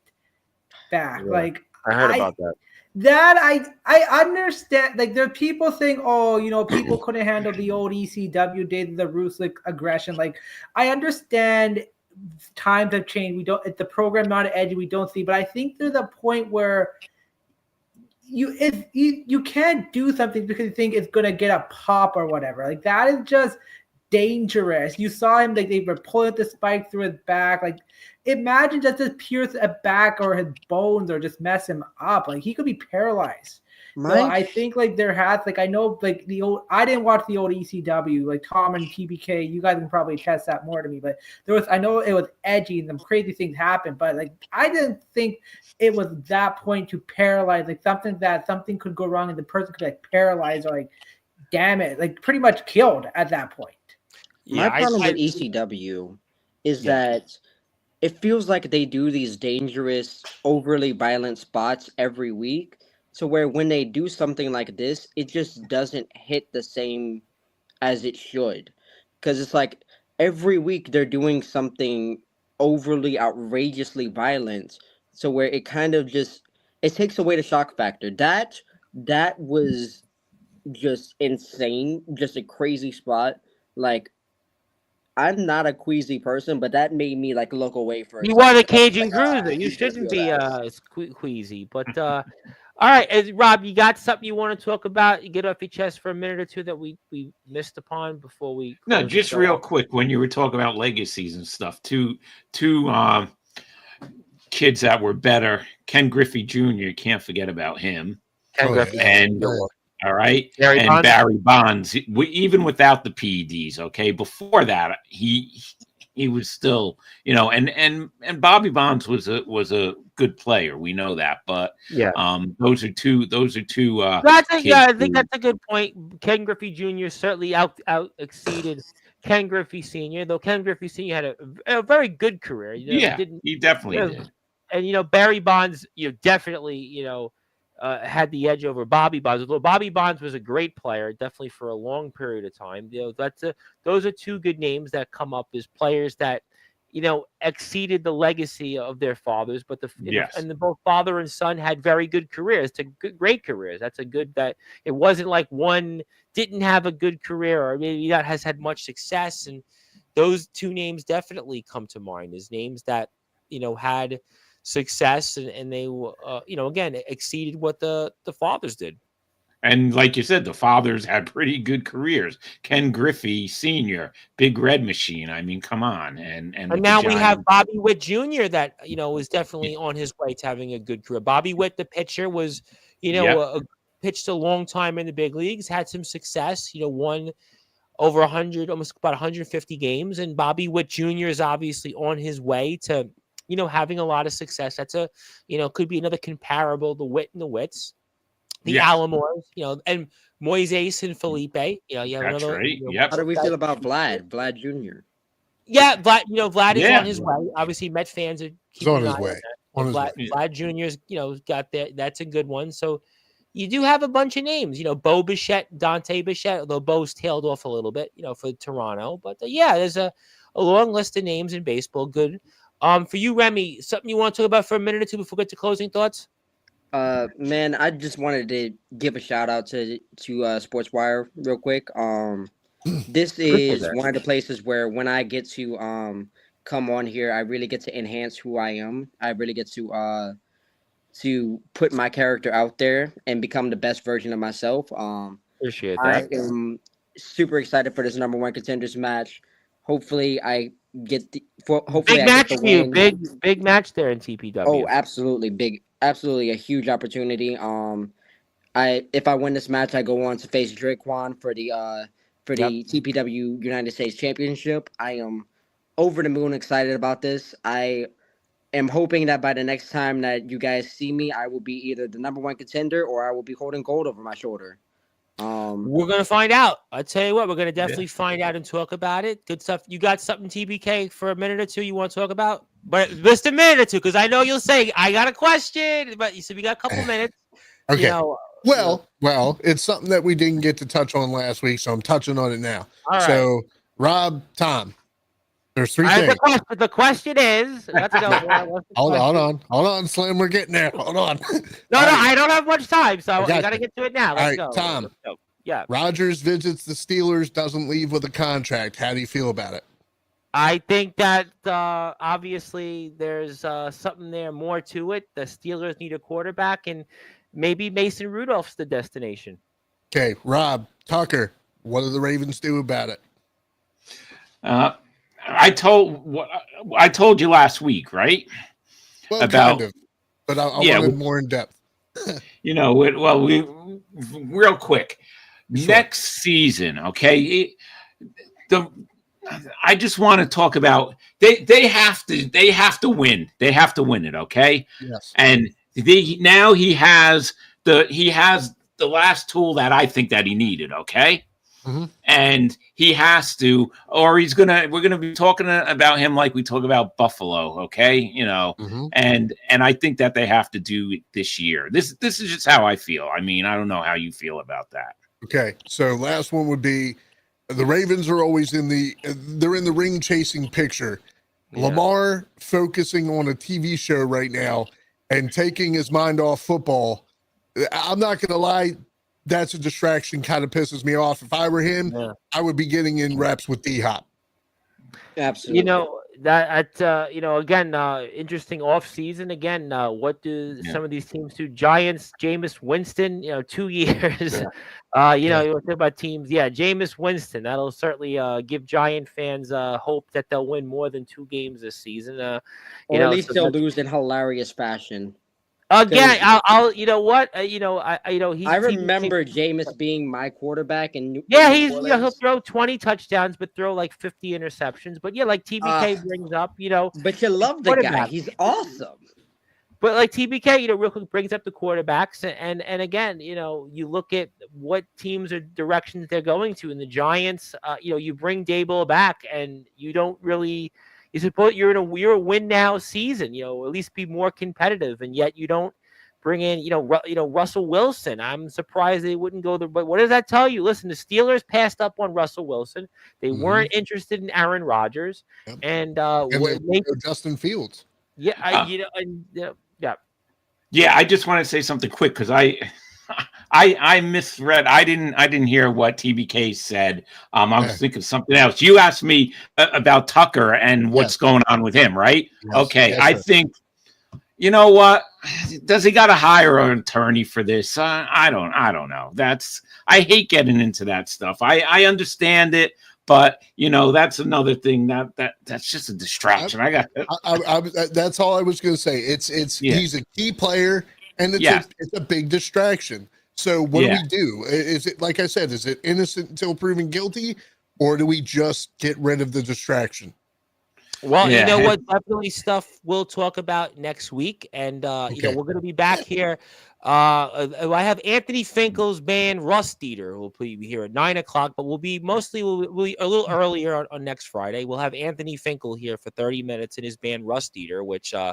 back. Yeah, like I heard about that. That I understand. Like, there are people saying, oh, people couldn't handle the old ECW days, the ruthless aggression. Like, I understand times have changed. We don't. The program not edgy. We don't see, but I think there's a point where you can't do something because you think it's gonna get a pop or whatever. Like, that is just dangerous. You saw him, like, they were pulling the spike through his back. Like, imagine just pierce a back or his bones or just mess him up. Like, he could be paralyzed. So I think, like, there has, like, I know, like, I didn't watch the old ECW, like Tom and TBK. You guys can probably attest that more to me, but I know it was edgy and some crazy things happened, but, like, I didn't think it was that point to paralyze, like, something could go wrong and the person could, like, paralyze or, like, damn it, like, pretty much killed at that point. My problem with ECW is that it feels like they do these dangerous, overly violent spots every week. So where when they do something like this, it just doesn't hit the same as it should. Because it's like every week they're doing something overly, outrageously violent. So where it kind of just, it takes away the shock factor. That was just insane. Just a crazy spot. Like, I'm not a queasy person, but that made me, like, look away for You are the Cajun Cruiser. You shouldn't be queasy. But all right, Rob, you got something you want to talk about? You get off your chest for a minute or two that we missed upon before we. No, just real quick. When you were talking about legacies and stuff, two kids that were better. Ken Griffey Jr. Can't forget about him. Ken Griffey, and all right, Barry Bonds. Even without the PEDs, okay. Before that, he was still, and Bobby Bonds was a good player. We know that, but those are two. I think that's a good point. Ken Griffey Jr. certainly out exceeded Ken Griffey Sr. Though Ken Griffey Sr. had a very good career. He definitely did. And Barry Bonds, definitely had the edge over Bobby Bonds. Although Bobby Bonds was a great player, definitely for a long period of time. Those are two good names that come up as players that exceeded the legacy of their fathers. But both father and son had very good careers, great careers. That's a good that it wasn't like one didn't have a good career or maybe that has had much success. And those two names definitely come to mind as names that had success and they again exceeded what the fathers did. And like you said, the fathers had pretty good careers. Ken Griffey Sr., Big Red Machine. I mean, come on. And now we have Bobby Witt Jr. that was definitely on his way to having a good career. Bobby Witt, the pitcher, was a pitched a long time in the big leagues, had some success, won over 100, almost about 150 games. And Bobby Witt Jr. is obviously on his way to, having a lot of success. That's could be another comparable, the Witt and the Wits, the Alomars, and Moises and Felipe. That's right. Yep. How do we feel about Vlad Jr.? Yeah, Vlad is on his way. Obviously, Met fans are on his way. Vlad Jr.'s, got that. That's a good one. So you do have a bunch of names, Bo Bichette, Dante Bichette, although Bo's tailed off a little bit, for Toronto. But there's a long list of names in baseball. Good. For you, Remy, something you want to talk about for a minute or two before we get to closing thoughts? Man, I just wanted to give a shout out to Sportswire real quick. This is one of the places where when I get to come on here, I really get to enhance who I am. I really get to put my character out there and become the best version of myself. Appreciate that. I am super excited for this number one contenders match. Hopefully, I get the hopefully big match for you. Big match there in TPW. Oh, absolutely big, absolutely a huge opportunity. If I win this match, I go on to face Draquan for the TPW United States Championship. I am over the moon excited about this. I am hoping that by the next time that you guys see me, I will be either the number one contender or I will be holding gold over my shoulder. We're gonna find out. I'll tell you what, we're gonna definitely find out and talk about it. Good stuff. You got something, TBK, for a minute or two you want to talk about? But just a minute or two, because I know you'll say I got a question. But you said we got a couple minutes. Okay. Well, it's something that we didn't get to touch on last week, so I'm touching on it now. All right. So, Rob, Tom, there's three things. The question is, let's go. Hold on, Slim, we're getting there. Hold on. No, I don't have much time, so I got to get to it now. Let's go. Tom. Let's go. Yeah. Rodgers visits the Steelers, doesn't leave with a contract. How do you feel about it? I think that obviously there's something there more to it. The Steelers need a quarterback, and maybe Mason Rudolph's the destination. Okay, Rob, Tucker, what do the Ravens do about it? I told you last week, right? Well, about, kind of, but I wanted more in depth. Real quick. Sure. Next season, okay? I just want to talk about they have to win. They have to win it, okay? Yes. And he has the last tool that I think that he needed, okay? Mm-hmm. And he has to, or we're gonna be talking about him like we talk about Buffalo, okay? Mm-hmm. And I think that they have to do it this year. This is just how I feel. I mean, I don't know how you feel about that. Okay, so last one would be the Ravens are always they're in the ring chasing picture. Yeah. Lamar focusing on a TV show right now and taking his mind off football. I'm not gonna lie. That's a distraction, kind of pisses me off. If I were him, I would be getting in reps with D-Hop. Absolutely. Again, interesting off season. Again, what do some of these teams do? Giants, Jameis Winston, 2 years. You talk about teams. Yeah, Jameis Winston. That'll certainly give Giant fans hope that they'll win more than 2 games this season. Or at least they'll lose in hilarious fashion. Again, I'll. I remember Jameis being my quarterback, and he'll throw 20 touchdowns, but throw like 50 interceptions. But like TBK brings up, But you love the guy; he's awesome. But like TBK, real quick brings up the quarterbacks, and again, you look at what teams or directions they're going to. In the Giants, you bring Dable back, and you don't really. You suppose you're a win now season, at least be more competitive, and yet you don't bring in, Russell Wilson. I'm surprised they wouldn't go there. But what does that tell you? Listen, the Steelers passed up on Russell Wilson. They weren't interested in Aaron Rodgers, and Justin Fields. Yeah, I just want to say something quick because I misread. I didn't hear what TBK said. I was thinking of something else. You asked me about Tucker and what's going on with him, right? Yes. Okay. Yes, I think, you know what? Does he got to hire an attorney for this? I don't know. I hate getting into that stuff. I understand it, but that's another thing that's just a distraction. That's all I was going to say. He's a key player and it's a big distraction. So what do we do? Is it, like I said, is it innocent until proven guilty, or do we just get rid of the distraction? Well, you know what? Definitely stuff we'll talk about next week. And, you know, we're going to be back here. I have Anthony Finkel's band Rust Eater who will be here at 9 o'clock, but we'll be a little earlier on next Friday. We'll have Anthony Finkel here for 30 minutes in his band Rust Eater, which, I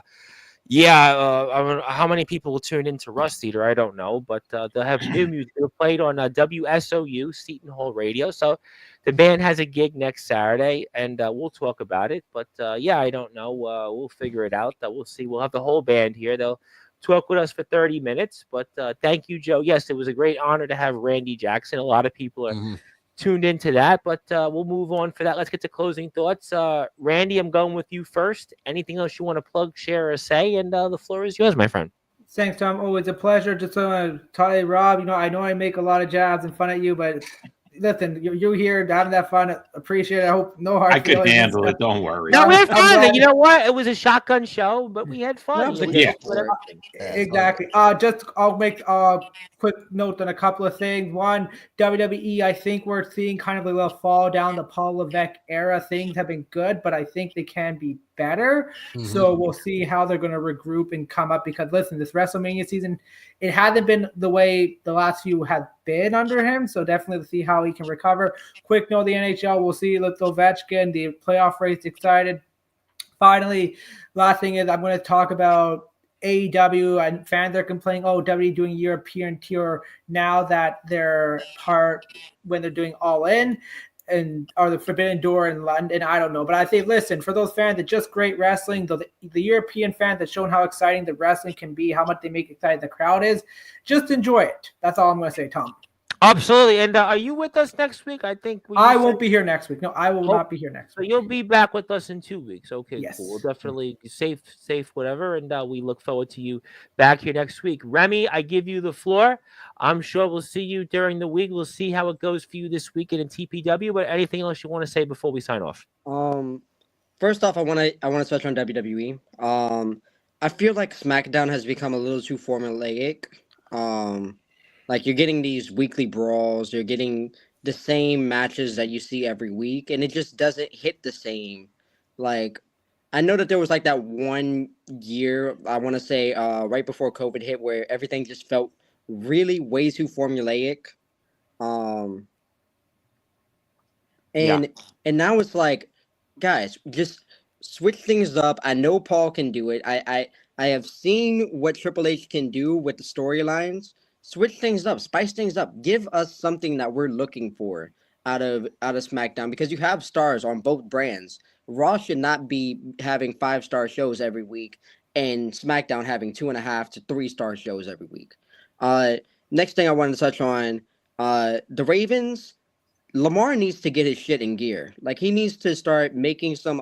don't know how many people will tune into Rust Eater, I don't know, but they'll have new music. They're played on WSOU, Seton Hall Radio. So the band has a gig next Saturday, and we'll talk about it. But, I don't know. We'll figure it out. We'll see. We'll have the whole band here. They'll talk with us for 30 minutes. But thank you, Joe. Yes, it was a great honor to have Randy Jackson. A lot of people are tuned into that, but we'll move on for that. Let's get to closing thoughts. Randy, I'm going with you first. Anything else you want to plug, share, or say? And the floor is yours, my friend. Thanks, Tom. Always a pleasure. Just want to tell you, Rob, you know I make a lot of jabs and fun at you, but listen, you're here having that fun. Appreciate it. I hope no hard feelings. I could handle it. Don't worry. No, we had fun. You know what? It was a shotgun show, but we had fun. Exactly. I'll make a quick note on a couple of things. One, WWE, I think we're seeing kind of a little fall down the Paul Levesque era. Things have been good, but I think they can be better. So we'll see how they're going to regroup and come up, because listen, this WrestleMania season, it hasn't been the way the last few have been under him. So definitely see how he can recover. Quick note, the NHL, we'll see Ovechkin, the playoff race, excited. Finally, last thing is I'm going to talk about AEW, and fans are complaining, WWE doing European tour now that they're when they're doing All In or the Forbidden Door in London. I don't know. But I think, listen, for those fans that just great wrestling, the European fans that shown how exciting the wrestling can be, how much they make excited the crowd is, just enjoy it. That's all I'm going to say, Tom. Absolutely. And are you with us next week? I think I won't be here next week. No, I will not be here next week. So you'll be back with us in 2 weeks. Okay, yes. Cool. We'll definitely safe, whatever. And we look forward to you back here next week. Remy, I give you the floor. I'm sure we'll see you during the week. We'll see how it goes for you this weekend in TPW. But anything else you want to say before we sign off? First off, I want to touch on WWE. I feel like SmackDown has become a little too formulaic. Like, you're getting these weekly brawls, you're getting the same matches that you see every week, and it just doesn't hit the same. Like, I know that there was like that 1 year, I want to say, right before COVID hit, where everything just felt really way too formulaic. And now it's like, guys, just switch things up. I know Paul can do it. I have seen what Triple H can do with the storylines. Switch things up, spice things up. Give us something that we're looking for out of SmackDown, because you have stars on both brands. Raw should not be having 5-star shows every week, and SmackDown having 2.5 to 3-star shows every week. Next thing I wanted to touch on, the Ravens. Lamar needs to get his shit in gear. Like, he needs to start making some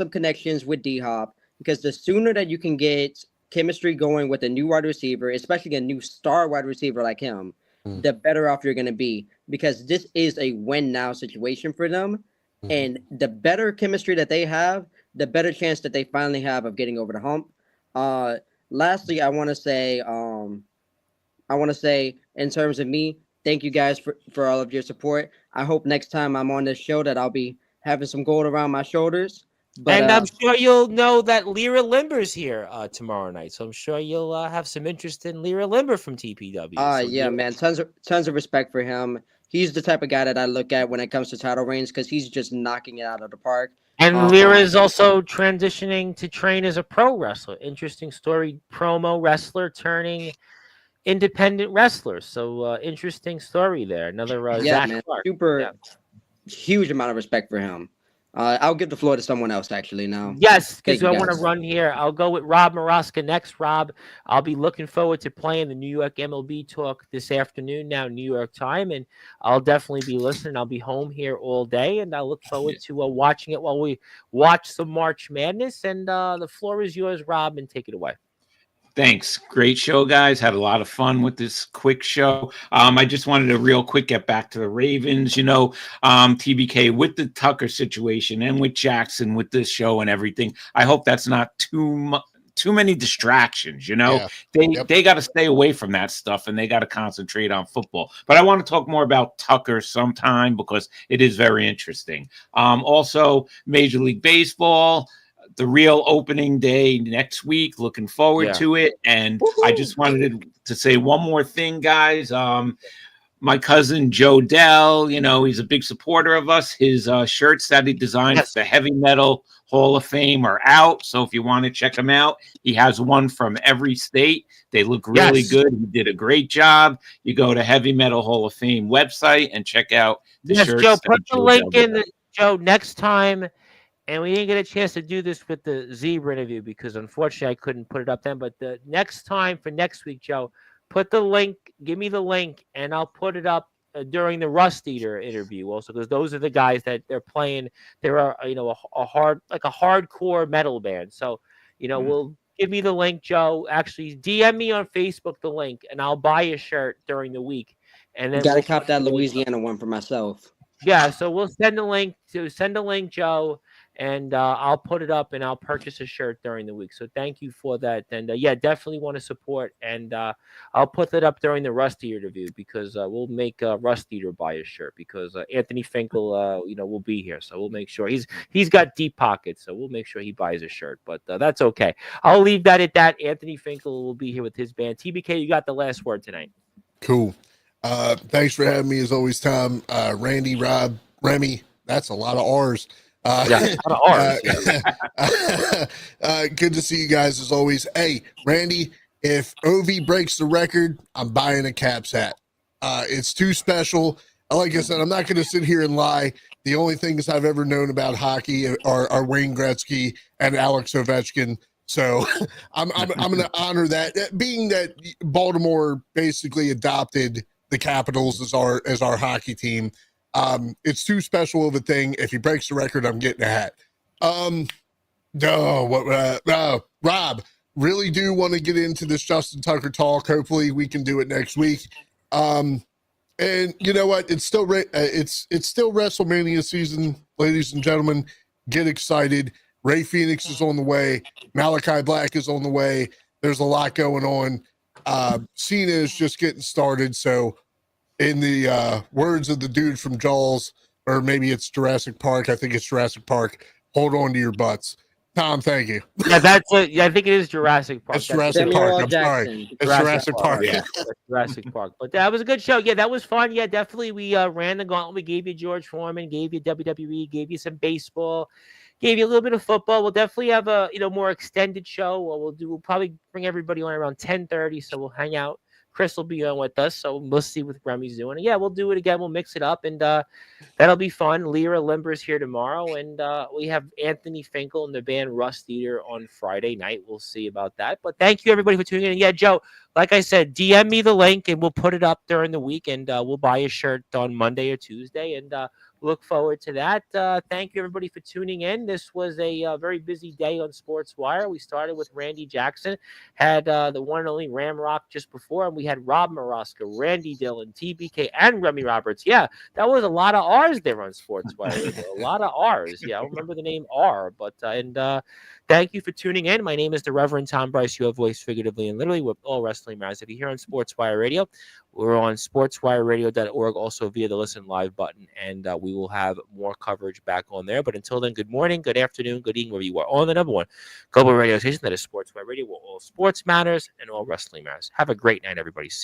connections with D-Hop, because the sooner that you can get chemistry going with a new wide receiver, especially a new star wide receiver like him, the better off you're going to be, because this is a win now situation for them. And the better chemistry that they have, the better chance that they finally have of getting over the hump. Lastly, I want to say in terms of me, thank you guys for all of your support. I hope next time I'm on this show that I'll be having some gold around my shoulders. But, and I'm sure you'll know that Lyra Limber's here tomorrow night, so I'm sure you'll have some interest in Lyra Limber from TPW. Man, tons of respect for him. He's the type of guy that I look at when it comes to title reigns, because he's just knocking it out of the park. And Lyra is also transitioning to train as a pro wrestler. Interesting story, promo wrestler turning independent wrestler. So interesting story there. Another Zach Clark. Huge amount of respect for him. I'll give the floor to someone else actually now. Yes, because I want to run here. I'll go with Rob Maraska next. Rob, I'll be looking forward to playing the New York MLB talk this afternoon, now New York time, and I'll definitely be listening. I'll be home here all day, and I look forward to watching it while we watch some March Madness. And the floor is yours, Rob, and take it away. Thanks. Great show, guys. Had a lot of fun with this quick show. I just wanted to real quick get back to the Ravens. TBK, with the Tucker situation and with Jackson with this show and everything, I hope that's not too too many distractions. They got to stay away from that stuff, and they got to concentrate on football. But I want to talk more about Tucker sometime because it is very interesting. Also, Major League Baseball, the real opening day next week. Looking forward to it. And I just wanted to say one more thing, guys. My cousin Joe Dell, he's a big supporter of us. His shirts that he designed for the Heavy Metal Hall of Fame are out. So if you want to check him out, he has one from every state. They look really good. He did a great job. You go to Heavy Metal Hall of Fame website and check out the shirts. Joe, put the link in, Joe, next time. And we didn't get a chance to do this with the Zebra interview because unfortunately I couldn't put it up then. But the next time for next week, Joe, put the link, give me the link, and I'll put it up during the Rust Eater interview also, because those are the guys that they're playing. There are, a hardcore metal band. So, we'll give me the link, Joe. Actually, DM me on Facebook the link, and I'll buy a shirt during the week. And then gotta cop that Louisiana one for myself. Yeah, so we'll send a link, Joe. And I'll put it up and I'll purchase a shirt during the week. So thank you for that. And definitely want to support. And I'll put that up during the Rust Eater interview because we'll make Rust Eater buy a shirt because Anthony Finkel, will be here. So we'll make sure he's got deep pockets. So we'll make sure he buys a shirt. But that's okay. I'll leave that at that. Anthony Finkel will be here with his band. TBK, you got the last word tonight. Cool. Thanks for having me as always, Tom. Randy, Rob, Remy. That's a lot of R's. Good to see you guys as always. Hey, Randy, if OV breaks the record, I'm buying a Caps hat. It's too special. Like I said, I'm not going to sit here and lie. The only things I've ever known about hockey are Wayne Gretzky and Alex Ovechkin. So I'm going to honor that. Being that Baltimore basically adopted the Capitals as our hockey team. It's too special of a thing. If he breaks the record, I'm getting a hat. Rob, really do want to get into this Justin Tucker talk. Hopefully we can do it next week. And you know what? It's still WrestleMania season, ladies and gentlemen. Get excited. Ray Phoenix is on the way. Malachi Black is on the way. There's a lot going on. Cena is just getting started. So in the words of the dude from Jaws, or maybe it's Jurassic Park. I think it's Jurassic Park. Hold on to your butts. Tom, thank you. Yeah, that's it. Yeah, I think it is Jurassic Park. It's Jurassic Park. I'm sorry. It's Jurassic Park. Yeah, Jurassic Park. But that was a good show. Yeah, that was fun. Yeah, definitely. We ran the gauntlet. We gave you George Foreman, gave you WWE, gave you some baseball, gave you a little bit of football. We'll definitely have a more extended show. We'll probably bring everybody on around 10:30, so we'll hang out. Chris will be on with us, so we'll see what Remy's doing. And yeah, we'll do it again. We'll mix it up, and that'll be fun. Lyra Limber's here tomorrow, and we have Anthony Finkel and the band Rust Eater on Friday night. We'll see about that. But thank you, everybody, for tuning in. And yeah, Joe, like I said, DM me the link, and we'll put it up during the week, and we'll buy a shirt on Monday or Tuesday, and look forward to that. Thank you, everybody, for tuning in. This was a very busy day on Sportswire. We started with Randy Jackson, had the one and only Ramrock just before, and we had Rob Maraska, Randy Dillon, TBK, and Remy Roberts. Yeah, that was a lot of R's there on Sportswire. A lot of R's. Yeah, I don't remember the name R, but thank you for tuning in. My name is the Reverend Tom Bryce. You have voice figuratively and literally with all wrestling matters. If you're here on Sportswire Radio, we're on sportswireradio.org, also via the Listen Live button, and we will have more coverage back on there. But until then, good morning, good afternoon, good evening, wherever you are, on the number one global radio station that is Sportswire Radio, where all sports matters and all wrestling matters. Have a great night, everybody. See you.